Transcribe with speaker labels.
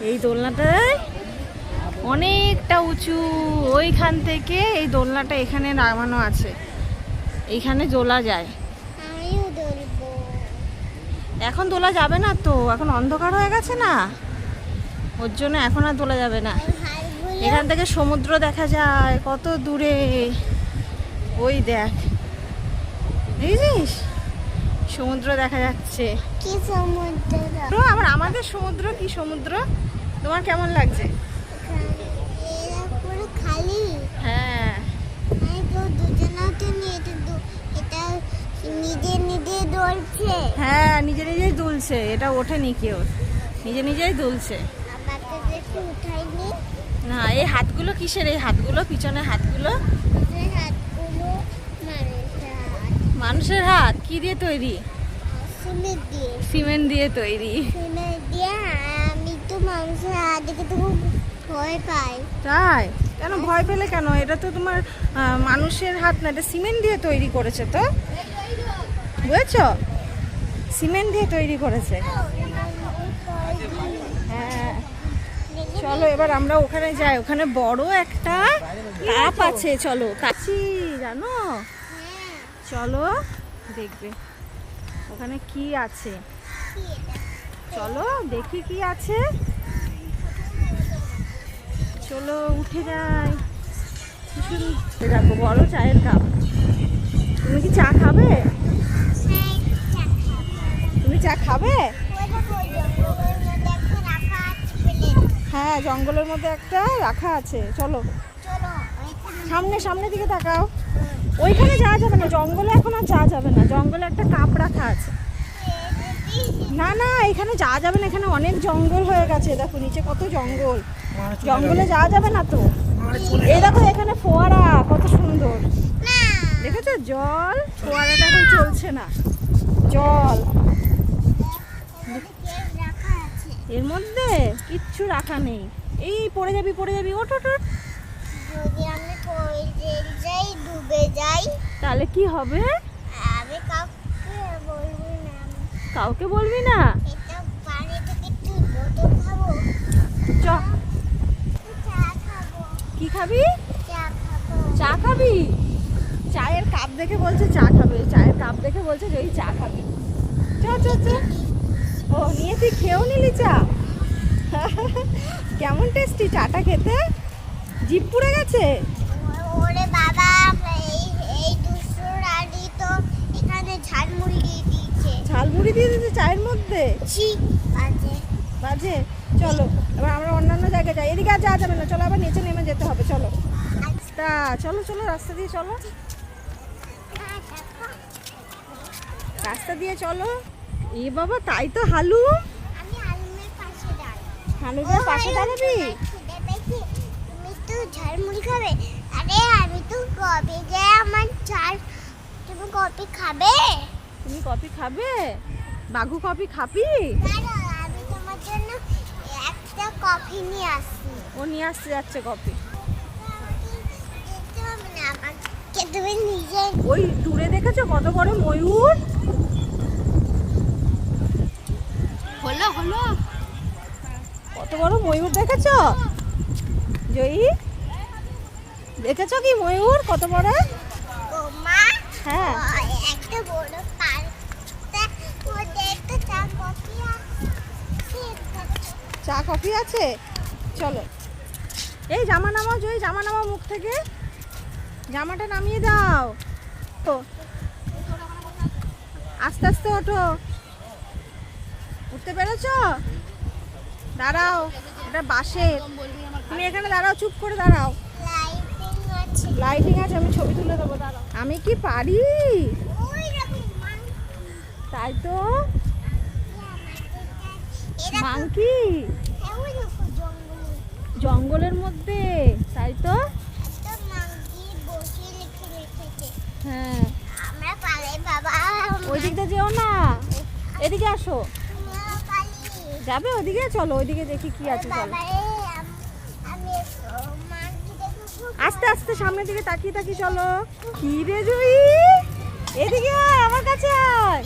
Speaker 1: এই দোলনাটায় অনেকটা উঁচু, ওইখান থেকে এই দোলনাটা এখানে নামানো আছে, এইখানে দোলা যায়। এখন দোলা যাবে না তো, এখন অন্ধকার হয়ে গেছে না, ওর জন্য এখন আর দোলা যাবে না। এখান থেকে সমুদ্র দেখা যায় কত দূরে, ওই দেখ, বুঝিস সমুদ্র দেখা যাচ্ছে।
Speaker 2: কি সমুদ্র?
Speaker 1: আমাদের সমুদ্র। কি সমুদ্র, তোমার কেমন লাগছে?
Speaker 2: খালি।
Speaker 1: হ্যাঁ, হ্যাঁ, নিজে নিজেই দুলছে, এটা ওঠেনি কেউ, নিজে নিজেই দুলছে। না, এই হাতগুলো কিসের? এই হাতগুলো, পিছনে হাতগুলো মানুষের হাত। কি দিয়ে তৈরি? সিমেন্ট দিয়ে তৈরি।
Speaker 2: আমি তো মানুষের হাত দেখে তো খুব ভয় পাই।
Speaker 1: তাই? কেন ভয় পেলে কেন? এটা তো তোমার মানুষের হাত না, এটা সিমেন্ট দিয়ে তৈরি করেছে, তো বুঝেছো? সিমেন্ট দিয়ে তৈরি করেছে। হ্যাঁ, চলো এবার আমরা ওখানে যাই, ওখানে বড় একটা কাপ আছে, চলো কাছি, জানো? চলো দেখবে ওখানে কি আছে, চলো দেখি কি আছে, চলো উঠে যাই। দেখো বড় চায়ের কাপ। তুমি কি চা খাবে? তুমি চা খাবে? হ্যাঁ, জঙ্গলের মধ্যে একটা রাখা আছে, চলো সামনে দিকে তাকাও। ওইখানে যাওয়া যাবে না, জঙ্গলে এখন আর যাওয়া যাবে না, জঙ্গলে একটা কাপ রাখা আছে। না না, এখানে যাওয়া যাবে না, এখানে অনেক জঙ্গল হয়ে গেছে, দেখো নিচে কত জঙ্গল, জঙ্গলে যাওয়া যাবে না তো। এই দেখো এখানে ফোয়ারা কত সুন্দর, দেখেছো? জল, ফোয়ারাটা এখন চলছে না, জল এর মধ্যে কিচ্ছু রাখা নেই। এই পড়ে যাবি, ওঠ ওঠ।
Speaker 2: যদি আমি ডুবে যাই
Speaker 1: তাহলে কি হবে?
Speaker 2: আমি
Speaker 1: কাউকে বলবি না।
Speaker 2: এটা পানি থেকে একটু বোতল খাবো।
Speaker 1: চ,
Speaker 2: চা খাবো।
Speaker 1: কি খাবি?
Speaker 2: চা খাবো।
Speaker 1: চা খাবি? চায়ের কাপ দেখে বলছে চা খাবে, চায়ের কাপ দেখে বলছে যে ওই চা খাবি। চ চ চ। ও নিয়ে তুই খেয়েও নিলি চা? কেমন টেস্টি চাটা খেতে? জিভ পুড়ে গেছে?
Speaker 2: ওরে বাবা, এই দুশো রাডি তো এখানে ঝালমুড়ি দিয়ে দিয়েছে।
Speaker 1: ঝালমুড়ি দিয়ে দিয়েছে চায়ের মধ্যে?
Speaker 2: ছি, বাজে
Speaker 1: বাজে। চলো এবার আমরা অন্যান্য জায়গায় যাই, এদিকে আর যাওয়া যাবে না, চলো আবার নিচে নেমে যেতে হবে, চলো। তা চলো চলো, রাস্তা দিয়ে চলো, রাস্তা দিয়ে চলো। এ বাবা, তাই তো হালু,
Speaker 2: আমি আলুমের পাশে দাঁড়াই।
Speaker 1: হালুদের পাশে দাঁড়াবি?
Speaker 2: তুমি তো ঝালমুড়ি খাবে? আরে আমি তো কবে যে আমার চাল, তুমি কফি খাবে?
Speaker 1: তুমি কফি খাবে? বাঘু কফি খাবি?
Speaker 2: দাঁড়াও, আমি তোমার জন্য একটা কফি নিয়ে আসছি।
Speaker 1: ও নিয়ে আসতে যাচ্ছে কফি।
Speaker 2: দেখতে হবে না আমাকে, তুমি নিজে।
Speaker 1: ওই দূরে দেখেছো কত বড় ময়ূর? হলো হলো, কত বড় ময়ূর দেখেছো জয়ী? দেখেছো কি ময়ূর কত বড়?
Speaker 2: ও মা,
Speaker 1: হ্যাঁ,
Speaker 2: একটা বড় পার্ক, ওতে একটা চা কফি আছে।
Speaker 1: চা কফি আছে, চলো। এই জামা নামাও জয়ী, জামা নামাও মুখ থেকে, জামাটা নামিয়ে দাও তো, আস্তে আস্তে ওঠো। উঠতে পেরেছো? দাঁড়াও, এটা বাসের, তুমি এখানে দাঁড়াও, চুপ করে দাঁড়াও। লাইটিং আছে, আমি ছবি তুলে দেবো, দাঁড়াও। আমি কি পারি? তাই তো, মাংকি জঙ্গলের মধ্যে, তাই তো। হ্যাঁ,
Speaker 2: আমরা পালাই বাবা।
Speaker 1: ওই দিকটা যেও না, এদিকে আসো। যাবে ওদিকে? চলো ওইদিকে দেখি কি আছে, চলো। আস্তে আস্তে সামনের দিকে তাকিয়ে তাকিয়ে চলো। কি রে জয়ী, এদিকে আয়, আমার কাছে আয়।